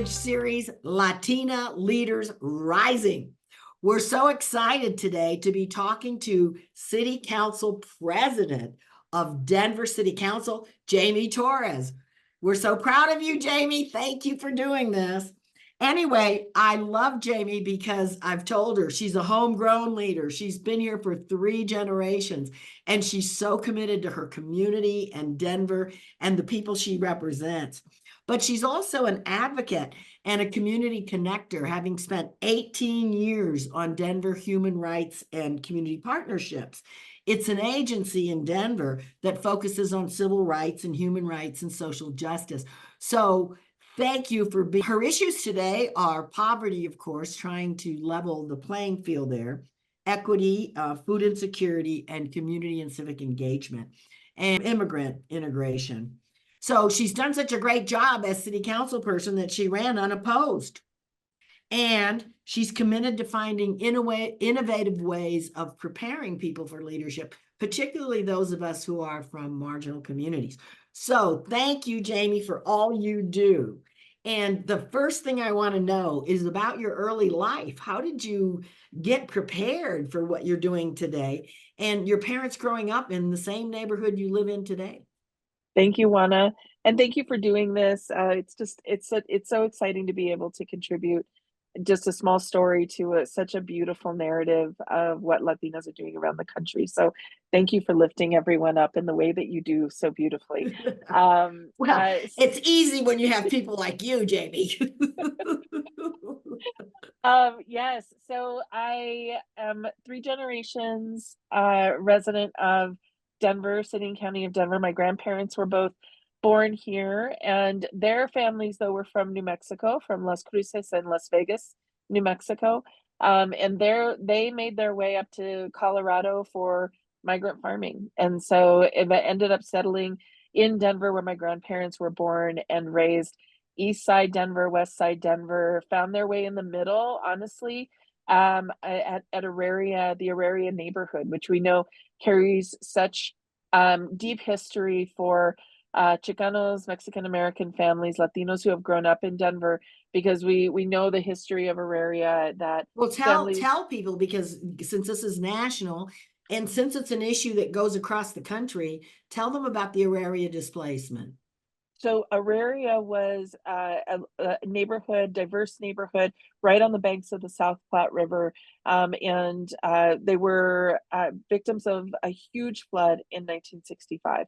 Heritage Series, Latina Leaders Rising. We're so excited today to be talking to City Council President of Denver City Council, Jamie Torres. We're so proud of you, Jamie. Thank you for doing this. Anyway, I love Jamie because I've told her she's a homegrown leader. She's been here for 3 generations, and she's so committed to her community and Denver and the people she represents. But she's also an advocate and a community connector, having spent 18 years on Denver human rights and community partnerships. It's an agency in Denver that focuses on civil rights and human rights and social justice. So thank you for being. Her issues today are poverty, of course, trying to level the playing field there, equity, food insecurity, and community and civic engagement, and immigrant integration. So she's done such a great job as city council person that she ran unopposed. And she's committed to finding innovative ways of preparing people for leadership, particularly those of us who are from marginal communities. So thank you, Jamie, for all you do. And the first thing I want to know is about your early life. How did you get prepared for what you're doing today? And your parents growing up in the same neighborhood you live in today? Thank you, Juana, and thank you for doing this. It's so exciting to be able to contribute just a small story to such a beautiful narrative of what Latinos are doing around the country. So thank you for lifting everyone up in the way that you do so beautifully. Well, it's easy when you have people like you, Jamie. Yes, so I am 3 generations resident of Denver, City and County of Denver. My grandparents were both born here, and their families, though, were from New Mexico, from Las Cruces and Las Vegas, New Mexico. And they made their way up to Colorado for migrant farming. And so it ended up settling in Denver, where my grandparents were born and raised. East side Denver, west side Denver, found their way in the middle, honestly, at Auraria, the Auraria neighborhood, which we know carries such deep history for Chicanos, Mexican American families, Latinos who have grown up in Denver, because we know the history of Auraria. That Well, families tell people, because since this is national and since it's an issue that goes across the country, tell them about the Auraria displacement. So Auraria was a neighborhood, diverse neighborhood, right on the banks of the South Platte River, and they were victims of a huge flood in 1965.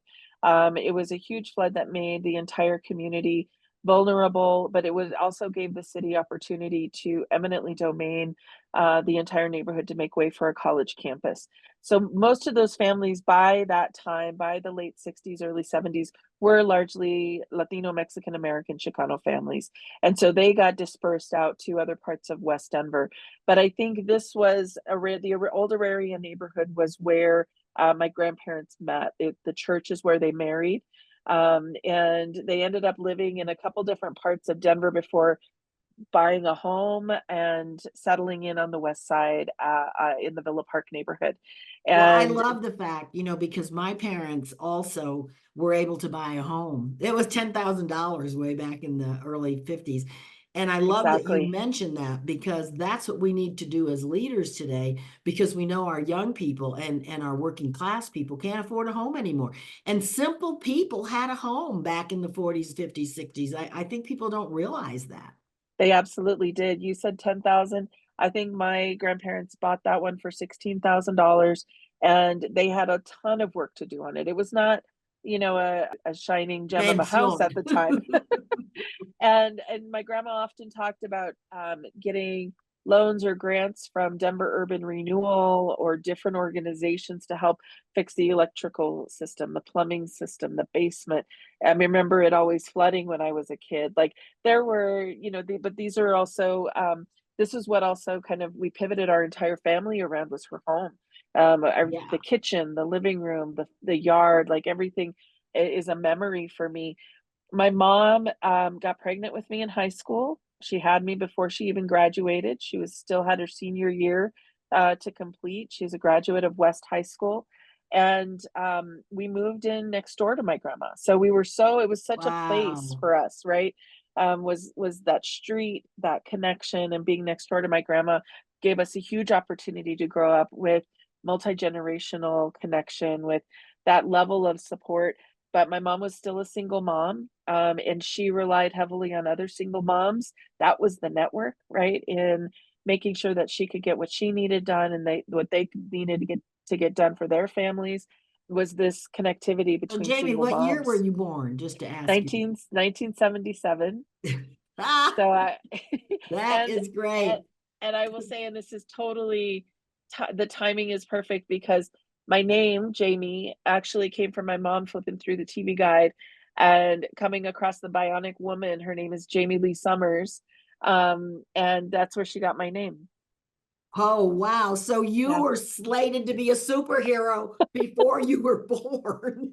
It was a huge flood that made the entire community vulnerable, but it was also gave the city opportunity to eminently domain the entire neighborhood to make way for a college campus. So most of those families by that time, by the late 60s, early 70s, were largely Latino, Mexican American, Chicano families. And so they got dispersed out to other parts of West Denver. But I think this was the old Auraria neighborhood was where my grandparents met. The church is where they married. And they ended up living in a couple different parts of Denver before buying a home and settling in on the west side in the Villa Park neighborhood. Well, I And love the fact, because my parents also were able to buy a home. It was $10,000 way back in the early 50s. And I love that you exactly. mentioned that, because that's what we need to do as leaders today, because we know our young people and our working class people can't afford a home anymore. And simple people had a home back in the 40s, 50s, 60s. I think people don't realize that. They absolutely did. You said 10,000. I think my grandparents bought that one for $16,000, and they had a ton of work to do on it. It was not, a shining gem of a house Mansion. at the time. And my grandma often talked about getting loans or grants from Denver Urban Renewal or different organizations to help fix the electrical system, the plumbing system, the basement. I remember it always flooding when I was a kid. Like there were, but these are also this is what also kind of we pivoted our entire family around was her home. The Yeah. kitchen, the living room, the yard, like everything is a memory for me. My mom got pregnant with me in high school. She had me before she even graduated. She was still had her senior year to complete. She's a graduate of West High School. And we moved in next door to my grandma. So it was such a place Wow. for us, right? was that street, that connection, and being next door to my grandma gave us a huge opportunity to grow up with multi-generational connection, with that level of support. But my mom was still a single mom, and she relied heavily on other single moms. That was the network, right? In making sure that she could get what she needed done, and what they needed to get done for their families, was this connectivity So between Jamie, single what year were moms. you born? Just to ask you. 1977. Ah, So I that and is and great. and I will say, and this is totally the timing is perfect, because my name, Jamie, actually came from my mom flipping through the TV guide and coming across the Bionic Woman. Her name is Jamie Lee Summers. And that's where she got my name. Oh, wow. So you Yeah. were slated to be a superhero before you were born.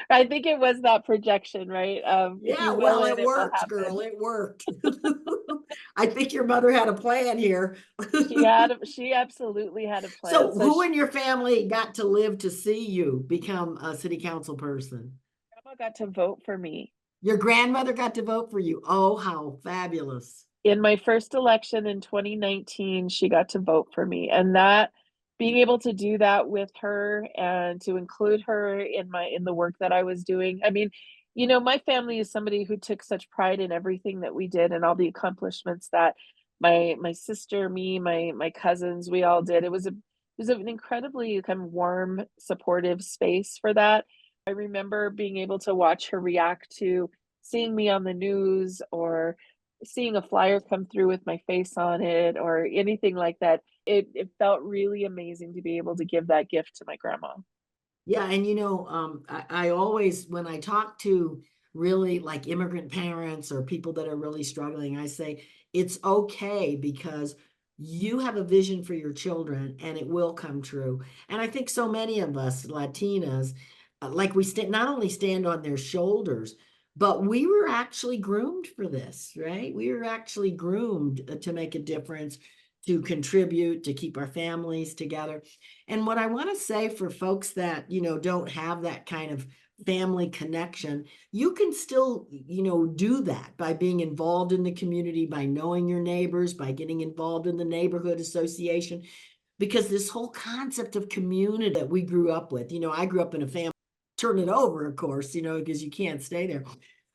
I think it was that projection, right? If Yeah, you will well, it, it it will worked, girl. happen. It worked. I think your mother had a plan here. She absolutely had a plan. So So who she in your family got to live to see you become a city council person? grandma got to vote for me. Your grandmother got to vote for you. Oh, how fabulous. In my first election in 2019, she got to vote for me. And that, being able to do that with her and to include her in the work that I was doing. I mean, my family is somebody who took such pride in everything that we did and all the accomplishments that my sister, me, my cousins, we all did. It was an incredibly kind of warm, supportive space for that. I remember being able to watch her react to seeing me on the news, or seeing a flyer come through with my face on it, or anything like that. It felt really amazing to be able to give that gift to my grandma. Yeah, and I always, when I talk to really like immigrant parents or people that are really struggling, I say it's okay because you have a vision for your children and it will come true. And I think so many of us Latinas, like we stand not only stand on their shoulders, but we were actually groomed for this, right? We were actually groomed to make a difference, to contribute, to keep our families together. And what I want to say for folks that, don't have that kind of family connection, you can still, do that by being involved in the community, by knowing your neighbors, by getting involved in the neighborhood association, because this whole concept of community that we grew up with, I grew up in a family, turn it over, of course, because you can't stay there.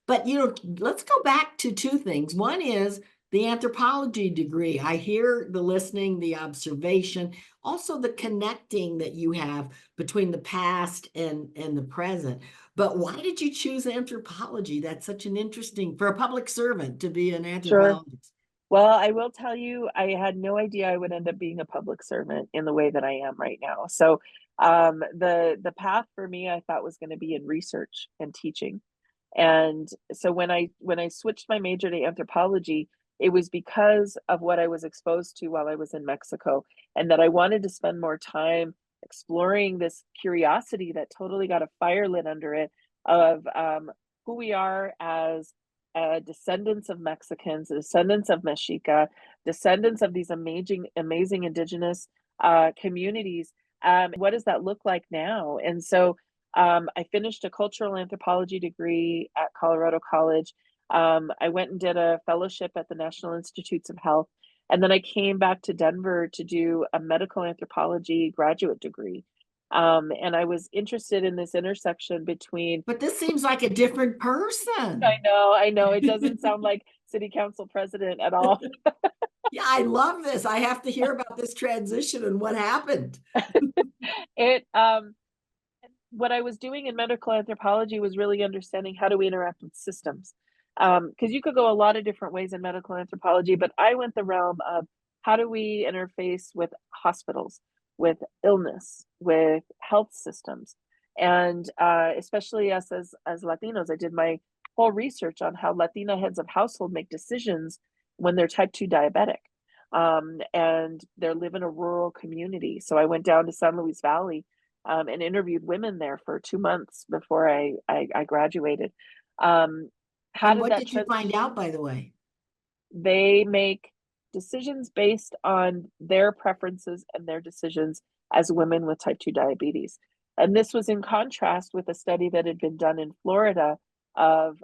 But, let's go back to two things. One is the anthropology degree. I hear the listening, the observation, also the connecting that you have between the past and the present. But why did you choose anthropology? That's such an interesting, for a public servant to be an Sure. anthropologist. Well, I will tell you, I had no idea I would end up being a public servant in the way that I am right now. So, the path for me, I thought, was going to be in research and teaching. And so when I switched my major to anthropology, it was because of what I was exposed to while I was in Mexico, and that I wanted to spend more time exploring this curiosity that totally got a fire lit under it, of who we are as descendants of Mexicans, descendants of Mexica, descendants of these amazing indigenous communities. What does that look like now? And so I finished a cultural anthropology degree at Colorado College. I went and did a fellowship at the National Institutes of Health. And then I came back to Denver to do a medical anthropology graduate degree. And I was interested in this intersection between. But this seems like a different person. I know, it doesn't sound like city council president at all. Yeah, I love this. I have to hear about this transition and what happened. It what I was doing in medical anthropology was really understanding how do we interact with systems. Because you could go a lot of different ways in medical anthropology, but I went the realm of how do we interface with hospitals, with illness, with health systems, and especially us as Latinos. I did my whole research on how Latina heads of household make decisions when they're type 2 diabetic, and they live in a rural community. So I went down to San Luis Valley, and interviewed women there for 2 months before I graduated. Um, how And did what that did you find transition? out, by the way? They make decisions based on their preferences and their decisions as women with type 2 diabetes. And this was in contrast with a study that had been done in Florida, of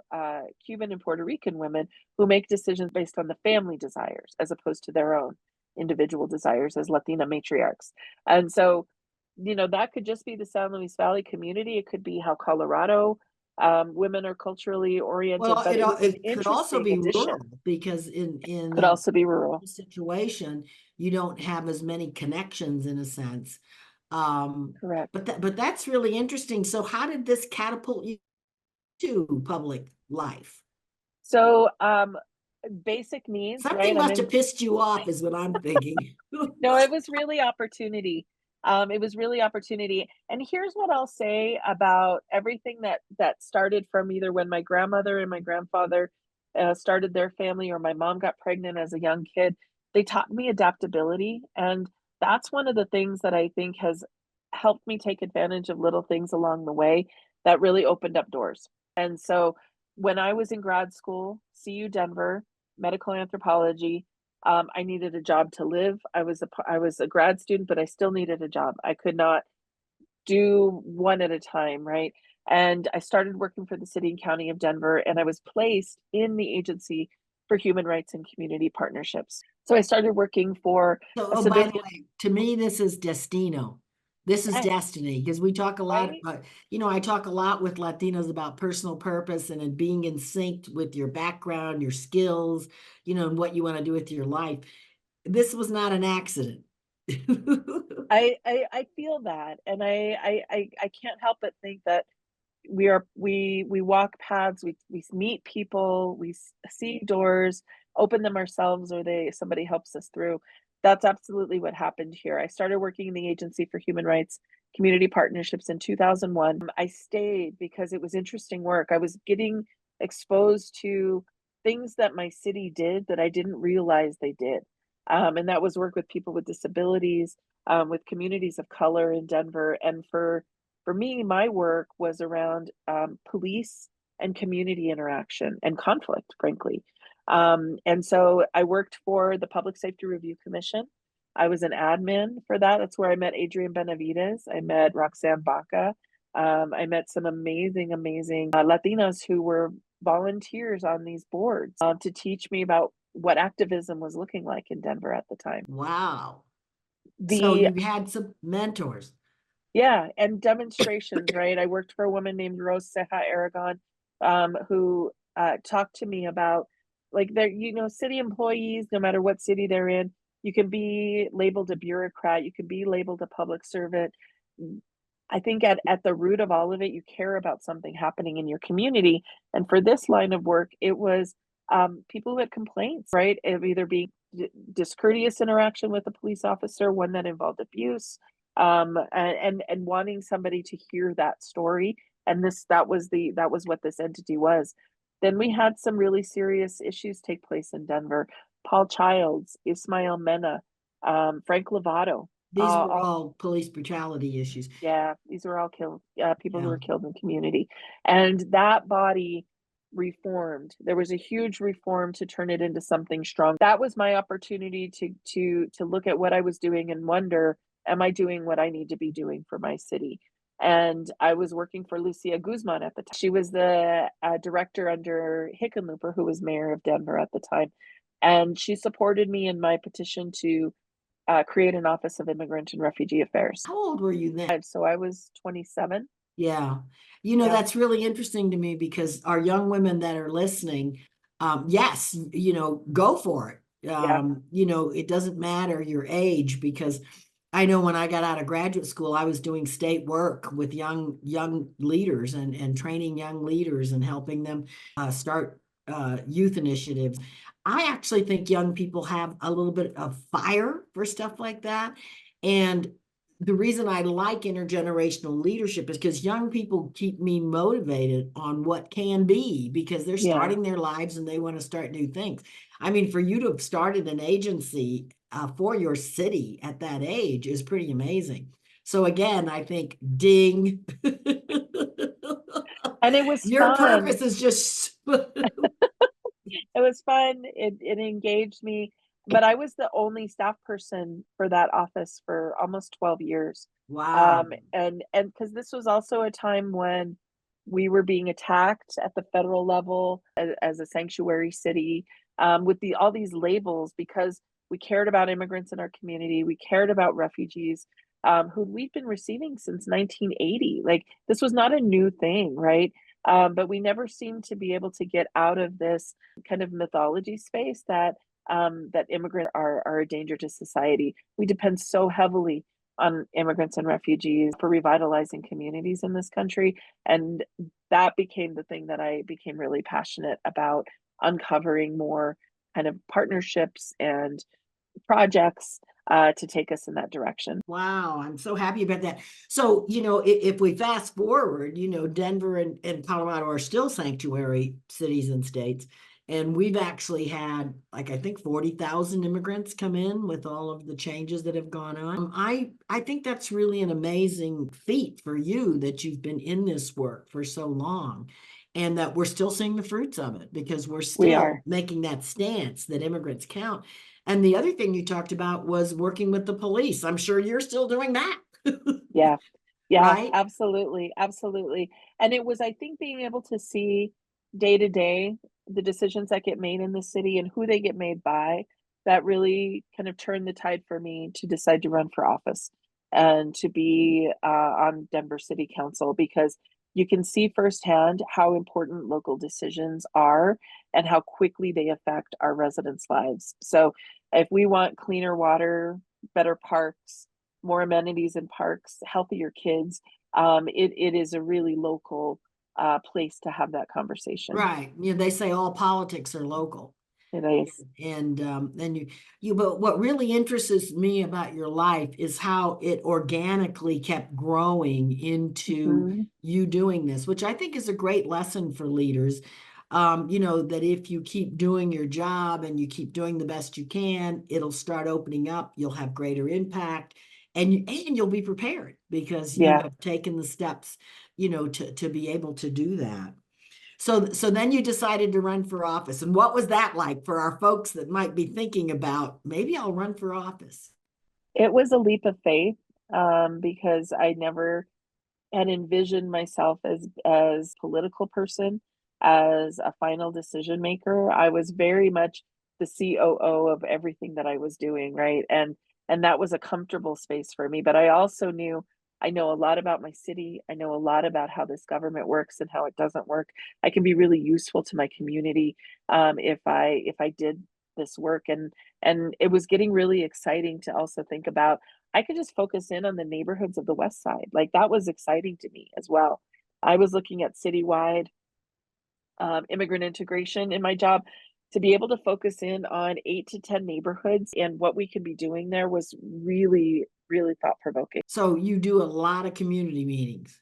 Cuban and Puerto Rican women who make decisions based on the family desires as opposed to their own individual desires as Latina matriarchs. And so, that could just be the San Luis Valley community. It could be how Colorado women are culturally oriented, Well, but it was an it could also interesting be addition. rural because in Could that also be rural. situation, you don't have as many connections in a sense. Um, Correct. but that's really interesting. So how did this catapult you to public life? So, basic needs, right? Something I'm must in have pissed you off, is what I'm thinking. No, it was really opportunity. It was really opportunity. And here's what I'll say about everything that started from either when my grandmother and my grandfather started their family or my mom got pregnant as a young kid. They taught me adaptability, and that's one of the things that I think has helped me take advantage of little things along the way that really opened up doors. And so when I was in grad school, CU Denver, medical anthropology, I needed a job to live. I was a grad student, but I still needed a job. I could not do one at a time, right? And I started working for the city and county of Denver, and I was placed in the Agency for Human Rights and Community Partnerships. So I started working for So, a oh, by the civilian. way, to me, this is destino. This is Yes, destiny because we talk a lot right? about, I talk a lot with Latinos about personal purpose and being in sync with your background, your skills, and what you want to do with your life. This was not an accident. I feel that, and I can't help but think that we walk paths, we meet people, see doors, open them ourselves, or somebody helps us through. That's absolutely what happened here. I started working in the Agency for Human Rights Community Partnerships in 2001. I stayed because it was interesting work. I was getting exposed to things that my city did that I didn't realize they did. And that was work with people with disabilities, with communities of color in Denver, and for me, my work was around police and community interaction and conflict, frankly. And so I worked for the Public Safety Review Commission. I was an admin for that. That's where I met Adrian Benavides. I met Roxanne Baca. I met some amazing Latinas who were volunteers on these boards to teach me about what activism was looking like in Denver at the time. Wow. So The you had some mentors. Yeah, and demonstrations, right? I worked for a woman named Rose Ceja Aragon, who talked to me about like city employees, no matter what city they're in, you can be labeled a bureaucrat, you can be labeled a public servant. I think at the root of all of it, you care about something happening in your community. And for this line of work, it was people who had complaints, right? Of either being discourteous interaction with a police officer, one that involved abuse, and wanting somebody to hear that story. And that was what this entity was. Then we had some really serious issues take place in Denver. Paul Childs, Ismael Mena, Frank Lovato, These were all all police brutality issues. yeah, these were all killed, people who Yeah. were killed in the community. And that body reformed. There was a huge reform to turn it into something strong. That was my opportunity to look at what I was doing and wonder, am I doing what I need to be doing for my city? And I was working for Lucia Guzman at the time. She was the director under Hickenlooper, who was mayor of Denver at the time. And she supported me in my petition to create an Office of Immigrant and Refugee Affairs. How old were you then? So I was 27. Yeah. Yeah. That's really interesting to me because our young women that are listening, yes, go for it. Yeah. It doesn't matter your age because I know when I got out of graduate school, I was doing state work with young leaders and training young leaders and helping them start youth initiatives. I actually think young people have a little bit of fire for stuff like that. And the reason I like intergenerational leadership is because young people keep me motivated on what can be because they're Yeah. starting their lives and they want to start new things. I mean, for you to have started an agency for your city at that age is pretty amazing. So again, I think ding. And it was Your fun. purpose is just It was fun. It engaged me. But I was the only staff person for that office for almost 12 years. wow. And because this was also a time when we were being attacked at the federal level as a sanctuary city, with all these labels, because we cared about immigrants in our community. We cared about refugees, who we've been receiving since 1980. Like, this was not a new thing, right? But we never seemed to be able to get out of this kind of mythology space that that immigrants are a danger to society. We depend so heavily on immigrants and refugees for revitalizing communities in this country. And that became the thing that I became really passionate about, uncovering more kind of partnerships and projects to take us in that direction. Wow, I'm so happy about that. So, if we fast forward, Denver and Colorado are still sanctuary cities and states. And we've actually had, like, I think 40,000 immigrants come in with all of the changes that have gone on. I think that's really an amazing feat for you, that you've been in this work for so long, and that we're still seeing the fruits of it, because we're We still are. making that stance that immigrants count. And the other thing you talked about was working with the police. I'm sure you're still doing that. Yeah. Yeah, Right? absolutely. Absolutely. And it was, I think, being able to see day to day the decisions that get made in the city and who they get made by, that really kind of turned the tide for me to decide to run for office and to be on Denver City Council, because you can see firsthand how important local decisions are and how quickly they affect our residents' lives. So, if we want cleaner water, better parks, more amenities in parks, healthier kids, it is a really local place to have that conversation. Right. They say all politics are local. It is. And but what really interests me about your life is how it organically kept growing into Mhm. you doing this, which I think is a great lesson for leaders. That if you keep doing your job and you keep doing the best you can, it'll start opening up. You'll have greater impact, and you'll be prepared because you Yeah. have taken the steps, to be able to do that. So then you decided to run for office. And what was that like for our folks that might be thinking about, maybe I'll run for office? It was a leap of faith, because I never had envisioned myself as political person, as a final decision maker. I was very much the COO of everything that I was doing, right? And that was a comfortable space for me. But I also knew, I know a lot about my city. I know a lot about how this government works and how it doesn't work. I can be really useful to my community, if I did this work. And it was getting really exciting to also think about, I could just focus in on the neighborhoods of the West Side. Like, that was exciting to me as well. I was looking at citywide immigrant integration in my job. To be able to focus in on 8 to 10 neighborhoods and what we could be doing there was really, really thought provoking. So you do a lot of community meetings.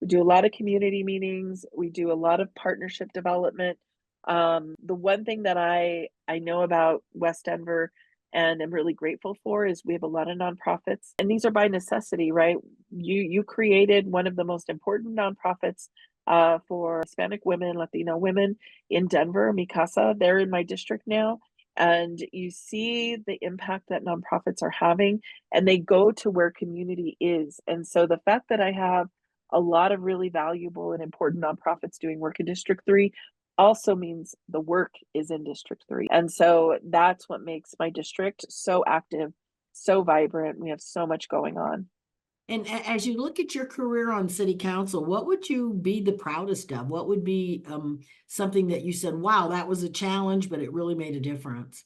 We do a lot of community meetings. We do a lot of partnership development. The one thing that I know about West Denver and am really grateful for is we have a lot of nonprofits, and these are by necessity, right? You created one of the most important nonprofits for Hispanic women, Latino women in Denver, Mi Casa. They're in my district now, and you see the impact that nonprofits are having, and they go to where community is. And so the fact that I have a lot of really valuable and important nonprofits doing work in District 3 also means the work is in District 3. And so that's what makes my district so active, so vibrant. We have so much going on. And as you look at your career on city council, what would you be the proudest of? What would be something that you said, wow, that was a challenge, but it really made a difference?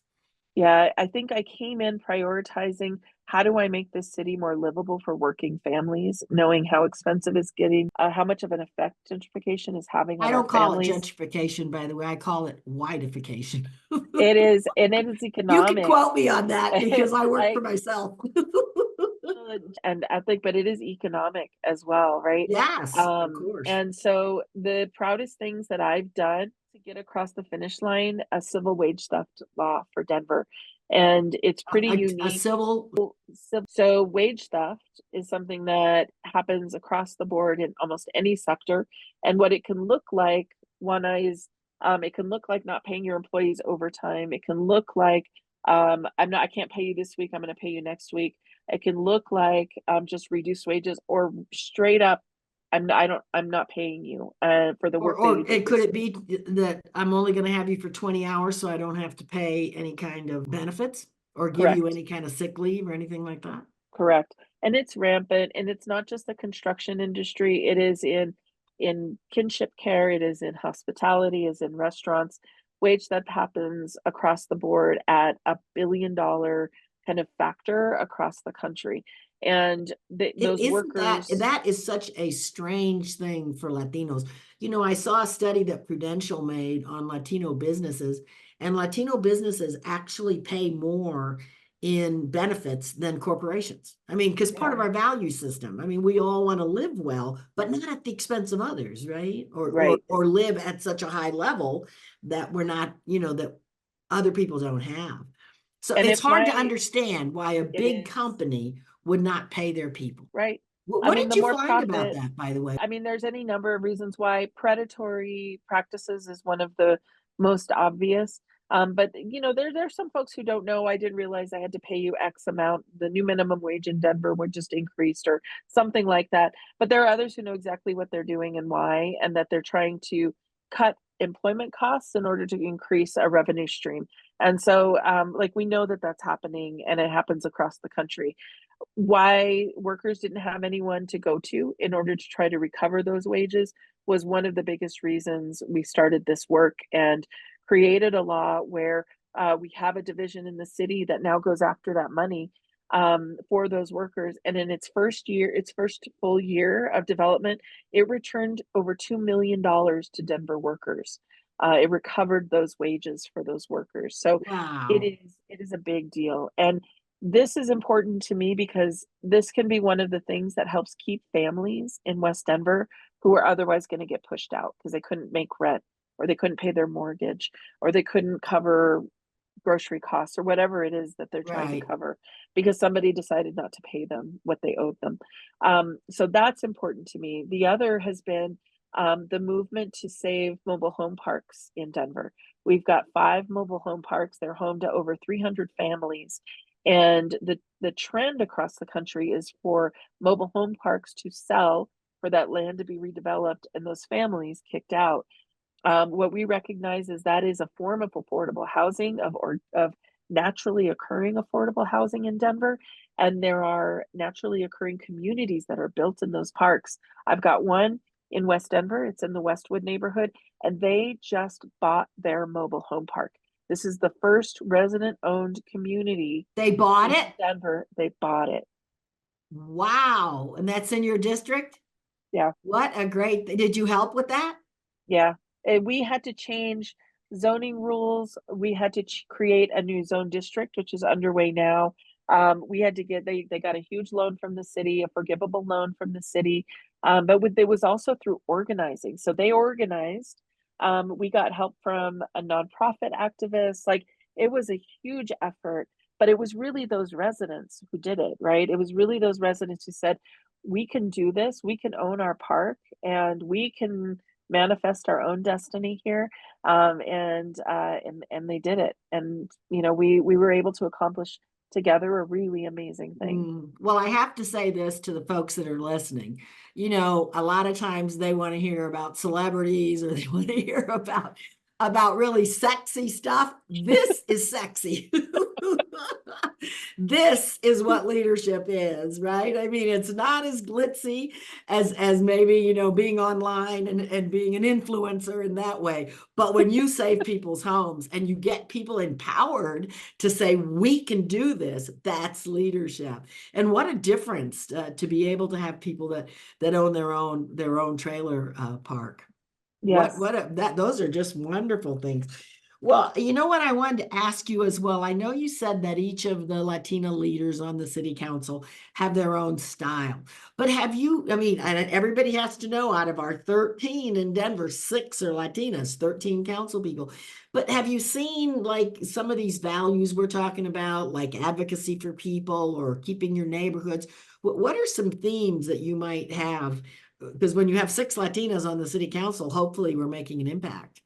Yeah, I think I came in prioritizing, how do I make this city more livable for working families, knowing how expensive it's getting, how much of an effect gentrification is having I on our don't call it families. gentrification, by the way. I call it whiteification. It is, and it is You can economic. quote me on that because I work for I myself. and ethic, but it is economic as well, right? Yes, of course. And so the proudest things that I've done to get across the finish line, a civil wage theft law for Denver. And it's pretty A unique. civil, So wage theft is something that happens across the board in almost any sector. And what it can look like, one is, it can look like not paying your employees overtime. It can look like, I can't pay you this week, I'm going to pay you next week. It can look like just reduced wages, or straight up I'm not paying you for the work that you Or did could this it week. be that I'm only gonna have you for 20 hours, so I don't have to pay any kind of benefits? Or give you Correct. any kind of sick leave or anything like that? Correct. And it's rampant, and it's not just the construction industry, it is in kinship care, it is in hospitality, is in restaurants. Wage that happens across the board at $1 billion kind of factor across the country. And those Isn't workers, that is such a strange thing for Latinos. You know, I saw a study that Prudential made on Latino businesses, and Latino businesses actually pay more in benefits than corporations. I mean, because part of yeah, our value system, I mean, we all want to live well, but not at the expense of others, right? right. Or live at such a high level that we're not, you know, that other people don't have. So And it's if hard to my understand why a it big is company would not pay their people. right. I What mean, did the you more find about profit, that, by the way? I mean, there's any number of reasons why. Predatory practices is one of the most obvious. But you know, there's some folks who don't know. I didn't realize I had to pay you X amount. The new minimum wage in Denver would just increased or something like that. But there are others who know exactly what they're doing and why, and that they're trying to cut employment costs in order to increase a revenue stream. And so, like we know that that's happening, and it happens across the country. Why workers didn't have anyone to go to in order to try to recover those wages was one of the biggest reasons we started this work and created a law where we have a division in the city that now goes after that money for those workers. And in its first full year of development, it returned over $2 million to Denver workers. It recovered those wages for those workers. So Wow. it is a big deal. And this is important to me because this can be one of the things that helps keep families in West Denver who are otherwise going to get pushed out because they couldn't make rent or they couldn't pay their mortgage or they couldn't cover grocery costs or whatever it is that they're trying to Right. cover because somebody decided not to pay them what they owed them. So that's important to me. The other has been the movement to save mobile home parks in Denver. We've got 5 mobile home parks. They're home to over 300 families. And the trend across the country is for mobile home parks to sell for that land to be redeveloped and those families kicked out. What we recognize is that is a form of affordable housing of naturally occurring affordable housing in Denver, and there are naturally occurring communities that are built in those parks. I've got one in West Denver. It's in the Westwood neighborhood, and they just bought their mobile home park. This is the first resident-owned community They bought in it? Denver. They bought it. Wow. And that's in your district? Yeah. What a great, did you help with that? Yeah, and we had to change zoning rules. We had to create a new zone district, which is underway now. We had to get they got a huge loan from the city, a forgivable loan from the city, but it was also through organizing. So they organized. We got help from a nonprofit activist. Like it was a huge effort, but it was really those residents who did it, right? It was really those residents who said, "We can do this. We can own our park, and we can." Manifest our own destiny here, and they did it, and you know we were able to accomplish together a really amazing thing. Well, I have to say this to the folks that are listening. You know, a lot of times they want to hear about celebrities or they want to hear about really sexy stuff. This is sexy. This is what leadership is, right? I mean, it's not as glitzy as maybe, you know, being online and being an influencer in that way. But when you save people's homes and you get people empowered to say, we can do this, that's leadership. And what a difference to be able to have people that own their own trailer park. Yes. Those are just wonderful things. Well, you know what I wanted to ask you as well. I know you said that each of the Latina leaders on the city council have their own style, but have you, I mean, and everybody has to know out of our 13 in Denver, 6 are Latinas, 13 council people. But have you seen like some of these values we're talking about, like advocacy for people or keeping your neighborhoods? What are some themes that you might have? Because when you have 6 Latinas on the city council, hopefully we're making an impact.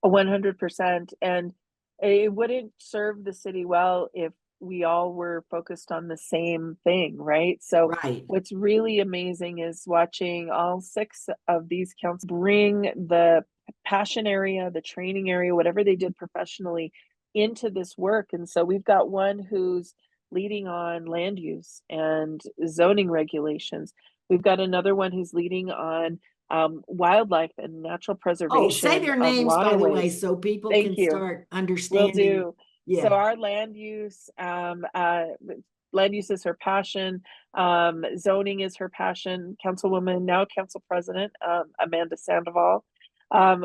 100%. And it wouldn't serve the city well if we all were focused on the same thing, right? So Right. what's really amazing is watching all 6 of these counts bring the passion area, the training area, whatever they did professionally into this work. And so we've got one who's leading on land use and zoning regulations. We've got another one who's leading on wildlife and natural Oh, say preservation their of names, by the way, waterways. so people Thank can you. start Will understanding. do. So Yeah. our land use is her passion. Zoning is her passion. Councilwoman, now council president, Amanda Sandoval.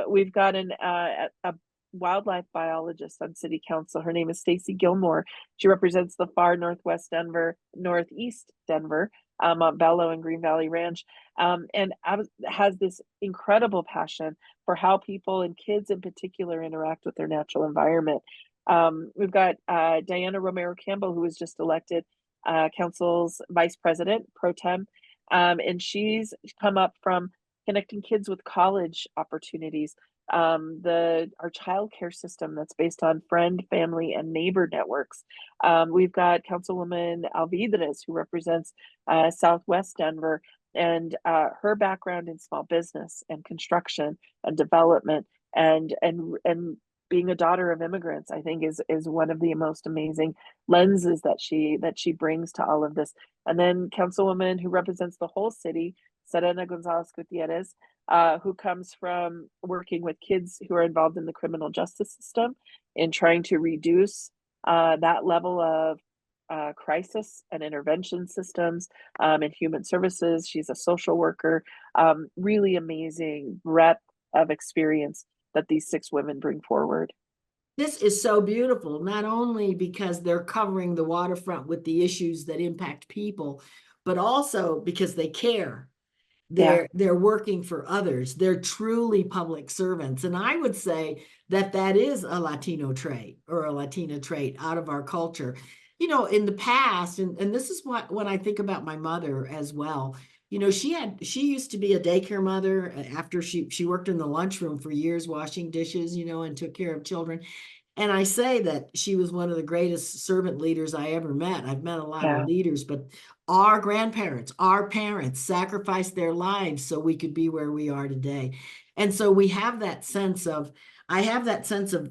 We've got a wildlife biologist on city council. Her name is Stacy Gilmore. She represents the far northeast Denver, Montbello and Green Valley Ranch, and has this incredible passion for how people and kids in particular interact with their natural environment. We've got Diana Romero Campbell, who was just elected council's vice president pro tem, and she's come up from connecting kids with college opportunities. Our child care system that's based on friend, family, and neighbor networks. We've got Councilwoman Alvidrez, who represents Southwest Denver, and her background in small business and construction and development and being a daughter of immigrants, I think is one of the most amazing lenses that she brings to all of this. And then Councilwoman who represents the whole city, Serena Gonzalez Gutierrez, who comes from working with kids who are involved in the criminal justice system in trying to reduce that level of crisis and intervention systems in human services. She's a social worker. Really amazing breadth of experience that these 6 women bring forward. This is so beautiful, not only because they're covering the waterfront with the issues that impact people, but also because they care. Yeah. They're working for others. They're truly public servants. And I would say that that is a Latino trait or a Latina trait out of our culture. In the past, and this is what when I think about my mother as well, she used to be a daycare mother after she worked in the lunchroom for years washing dishes, and took care of children. And I say that she was one of the greatest servant leaders I ever met. I've met a lot of Yeah. leaders, but our grandparents, our parents sacrificed their lives so we could be where we are today. And so I have that sense of,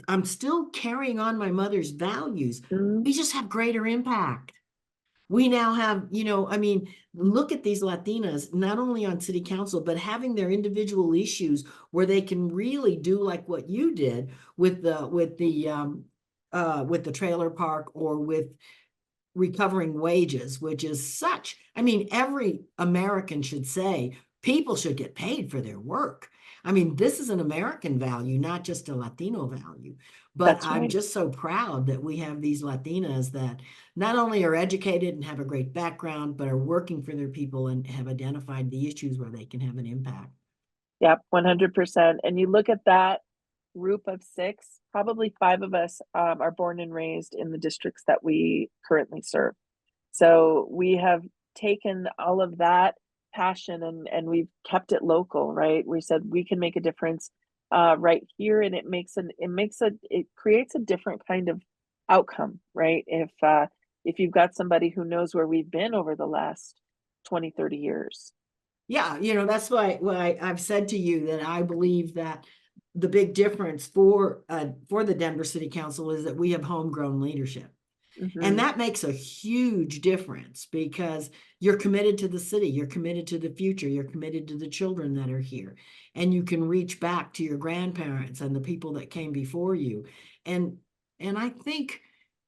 I'm still carrying on my mother's values. Mhm. We just have greater impact. We now have, I mean, look at these Latinas, not only on city council, but having their individual issues where they can really do like what you did with the trailer park or with recovering wages, which is I mean, every American should say people should get paid for their work. I mean, this is an American value, not just a Latino value. But That's I'm right. just so proud that we have these Latinas that not only are educated and have a great background, but are working for their people and have identified the issues where they can have an impact. Yep, 100%. And you look at that group of 6, probably 5 of us are born and raised in the districts that we currently serve. So we have taken all of that passion and we've kept it local, right? We said we can make a difference right here, and it creates a different kind of outcome, right? If you've got somebody who knows where we've been over the last 20, 30 years. Yeah, that's why I've said to you that I believe that the big difference for the Denver City Council is that we have homegrown leadership. And Hmm. that makes a huge difference because you're committed to the city, you're committed to the future, you're committed to the children that are here. And you can reach back to your grandparents and the people that came before you. And I think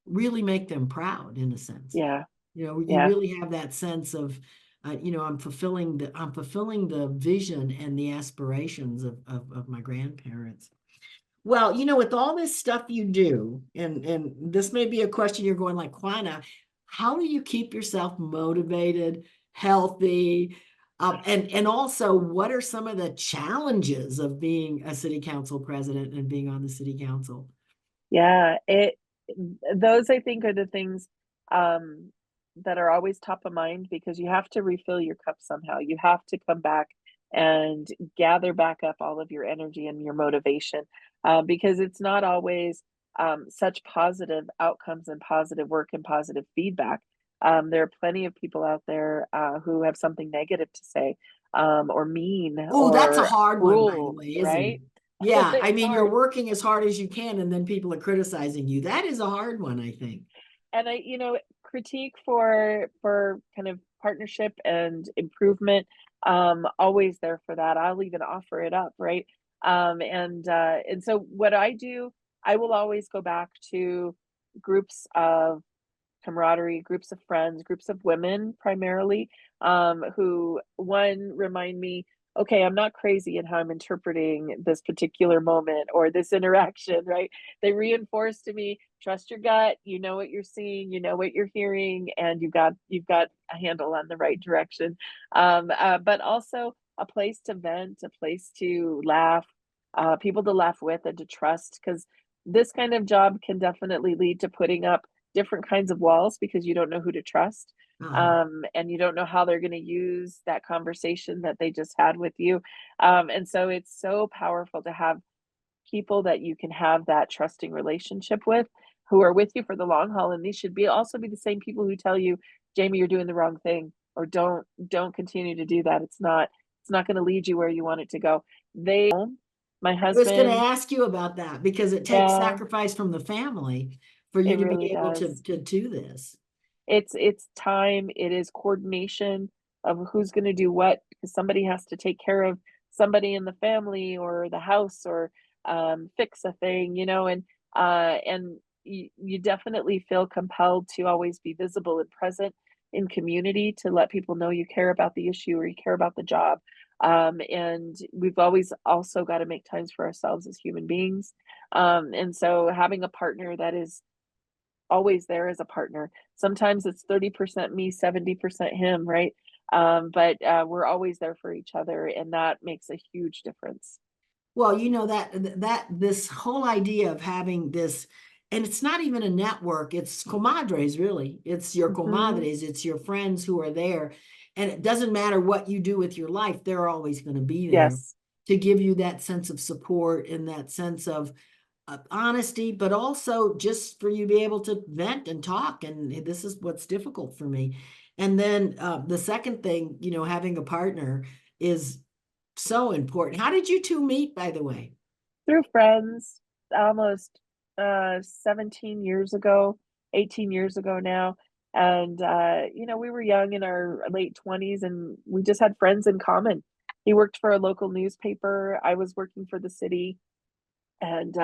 really make them proud in a sense. Yeah, You yeah. really have that sense of I'm fulfilling the vision and the aspirations of my grandparents. Well, with all this stuff you do, and this may be a question you're going like, Juana, how do you keep yourself motivated, healthy? And also, what are some of the challenges of being a city council president and being on the city council? Yeah, those I think are the things um that are always top of mind because you have to refill your cup somehow. You have to come back and gather back up all of your energy and your motivation because it's not always such positive outcomes and positive work and positive feedback. There are plenty of people out there who have something negative to say, or mean Oh, that's a or hard one, by the cruel, way, isn't it? right? Yeah, I It's mean, you're hard. working as hard as you can, and then people are criticizing you. That is a hard one, I think. And critique for kind of partnership and improvement, always there for that. I'll even offer it up, right? And so what I do, I will always go back to groups of camaraderie, groups of friends, groups of women primarily, who one remind me, okay, I'm not crazy in how I'm interpreting this particular moment or this interaction, right? They reinforce to me, trust your gut, you know what you're seeing, you know what you're hearing, and you've got a handle on the right direction. But also a place to vent, a place to laugh, people to laugh with and to trust, because this kind of job can definitely lead to putting up different kinds of walls because you don't know who to trust, Uh-huh. and you don't know how they're going to use that conversation that they just had with you, and so it's so powerful to have people that you can have that trusting relationship with, who are with you for the long haul. And these should be also be the same people who tell you, Jamie, you're doing the wrong thing, or don't continue to do that. It's not going to lead you where you want it to go. My I was going to husband, ask you about that because it takes yeah, sacrifice from the family for you it to be really able does. to do this. It's time, it is coordination of who's going to do what, because somebody has to take care of somebody in the family or the house, or fix a thing, and you definitely feel compelled to always be visible and present in community to let people know you care about the issue or you care about the job. And we've always also got to make times for ourselves as human beings. And so having a partner that is always there as a partner. Sometimes it's 30% me, 70% him, right? But we're always there for each other, and that makes a huge difference. Well, you know that this whole idea of having this, and it's not even a network, it's comadres, really. It's your Hmm. comadres, it's your friends who are there. And it doesn't matter what you do with your life, they're always going to be there Yes. to give you that sense of support and that sense of honesty, but also just for you to be able to vent and talk. And this is what's difficult for me. And then the second thing, having a partner is so important. How did you two meet, by the way? Through friends, almost 17 years ago, 18 years ago now. And we were young in our late 20s, and we just had friends in common. He worked for a local newspaper. I was working for the city, and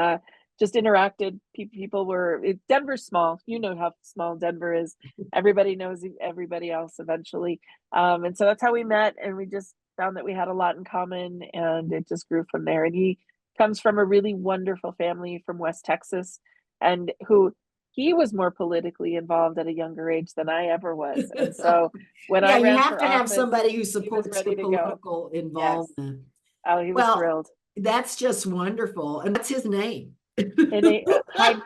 just interacted. People were Denver's small. You know how small Denver is. Everybody knows everybody else eventually, and so that's how we met. And we just found that we had a lot in common, and it just grew from there. And he comes from a really wonderful family from West Texas, and who he was more politically involved at a younger age than I ever was. And so when Yeah, I you ran have for to have office, somebody who he was supports the ready to go. political Yes. involvement. Oh, he was Well, thrilled. that's just wonderful. And that's his name. And Jaime,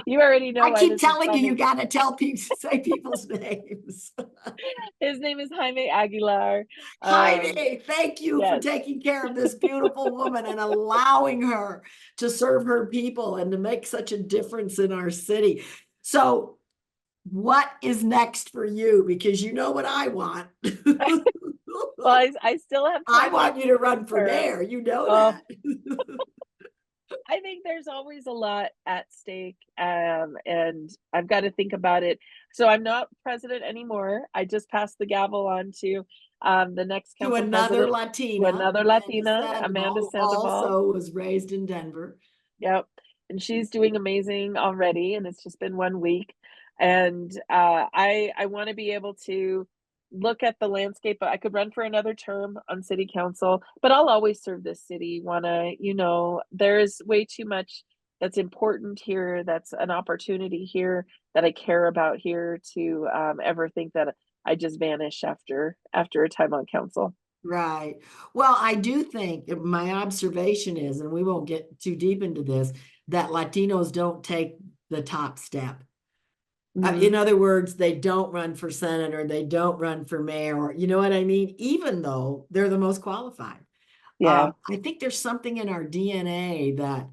you already know I why keep this is telling you, you funny. got to tell people, say people's names. His name is Jaime Aguilar. Um, Heidi, thank you for yes. taking care of this beautiful woman and allowing her to serve her people and to make such a difference in our city. So, what is next for you? Because you know what I want. Well, I still have I 20 want years you to run for term. mayor. You know Oh, that. I think there's always a lot at stake, and I've got to think about it. So I'm not president anymore. I just passed the gavel on to the next To council another president, to Latina, another Amanda Latina, Sandoval, Amanda who Sandoval. also was raised in Denver. Yep. And she's doing amazing already, and it's just been 1 week. And I want to be able to look at the landscape. I could run for another term on city council, but I'll always serve this city. There's way too much that's important here, that's an opportunity here that I care about here, to ever think that I just vanish after a time on council. Right. Well, I do think my observation is, and we won't get too deep into this, that Latinos don't take the top step. In Hmm. other words, they don't run for senator, they don't run for mayor, or you know what I mean? Even though they're the most qualified. Yeah. I think there's something in our DNA that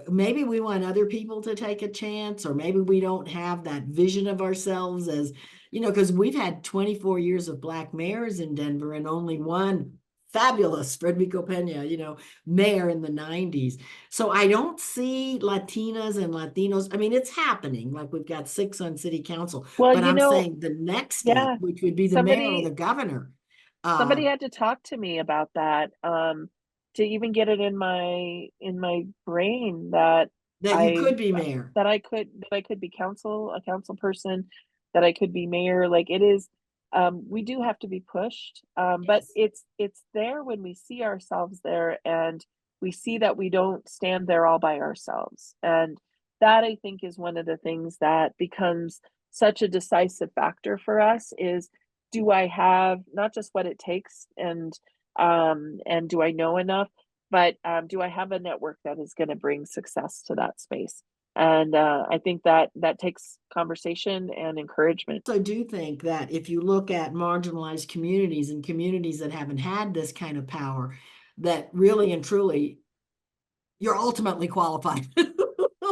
maybe we want other people to take a chance, or maybe we don't have that vision of ourselves as, because we've had 24 years of Black mayors in Denver and only one fabulous Frederico Pena, mayor in the 90s. So I don't see Latinas and Latinos. I mean, it's happening. Like we've got 6 on city council, Well, but I'm saying the next step, yeah, which would be the mayor or the somebody governor. somebody had to talk to me about that, to even get it in my brain that That you I could be mayor. that I could be a council person, that I could be mayor. Like it is, we do have to be pushed, but Yes. it's there when we see ourselves there, and we see that we don't stand there all by ourselves. And that, I think, is one of the things that becomes such a decisive factor for us is, do I have not just what it takes, and do I know enough, but do I have a network that is going to bring success to that space? And I think that that takes conversation and encouragement. I do think that if you look at marginalized communities and communities that haven't had this kind of power, that really and truly you're ultimately qualified.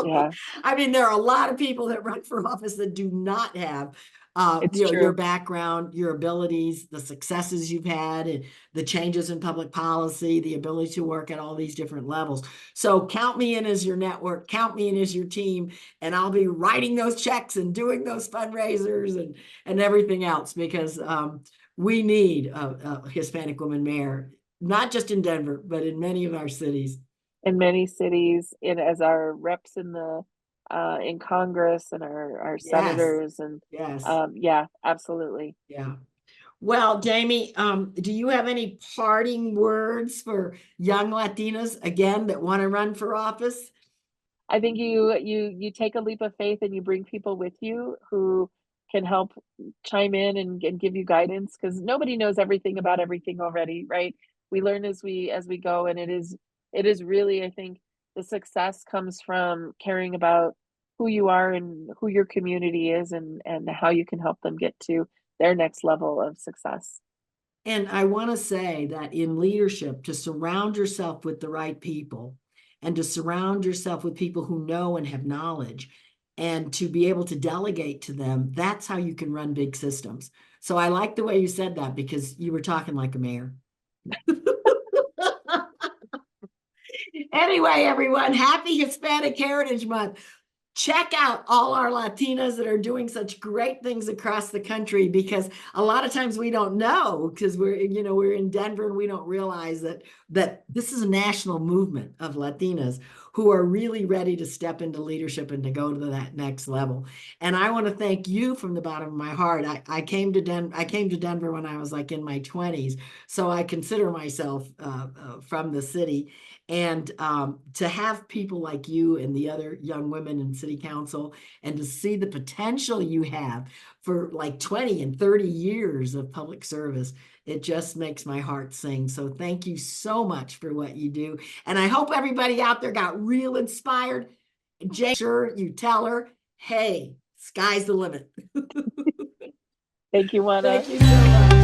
Yeah, I mean, there are a lot of people that run for office that do not have, it's your true. background, your abilities, the successes you've had, and the changes in public policy, the ability to work at all these different levels. So count me in as your network, count me in as your team, and I'll be writing those checks and doing those fundraisers and everything else, because we need a Hispanic woman mayor, not just in Denver, but in many of our cities. In many cities, in as our reps in Congress, and our Yes, senators, and yes, yeah, absolutely. yeah. Well, Jamie, do you have any parting words for young Latinas again that want to run for office? I think you take a leap of faith, and you bring people with you who can help chime in and give you guidance, because nobody knows everything about everything already, right? We learn as we go, and it is really, I think, the success comes from caring about who you are and who your community is, and how you can help them get to their next level of success. And I want to say that in leadership, to surround yourself with the right people and to surround yourself with people who know and have knowledge and to be able to delegate to them, that's how you can run big systems. So I like the way you said that because you were talking like a mayor. Anyway, everyone, happy Hispanic Heritage Month. Check out all our Latinas that are doing such great things across the country, because a lot of times we don't know, because we're in Denver and we don't realize that this is a national movement of Latinas who are really ready to step into leadership and to go to that next level. And I want to thank you from the bottom of my heart. I came to Denver when I was like in my 20s, so I consider myself from the city. And to have people like you and the other young women in city council, and to see the potential you have for like 20 and 30 years of public service, it just makes my heart sing. So thank you so much for what you do. And I hope everybody out there got real inspired. Jay, sure you tell her, hey, sky's the limit. Thank you, Juana. Thank you so much.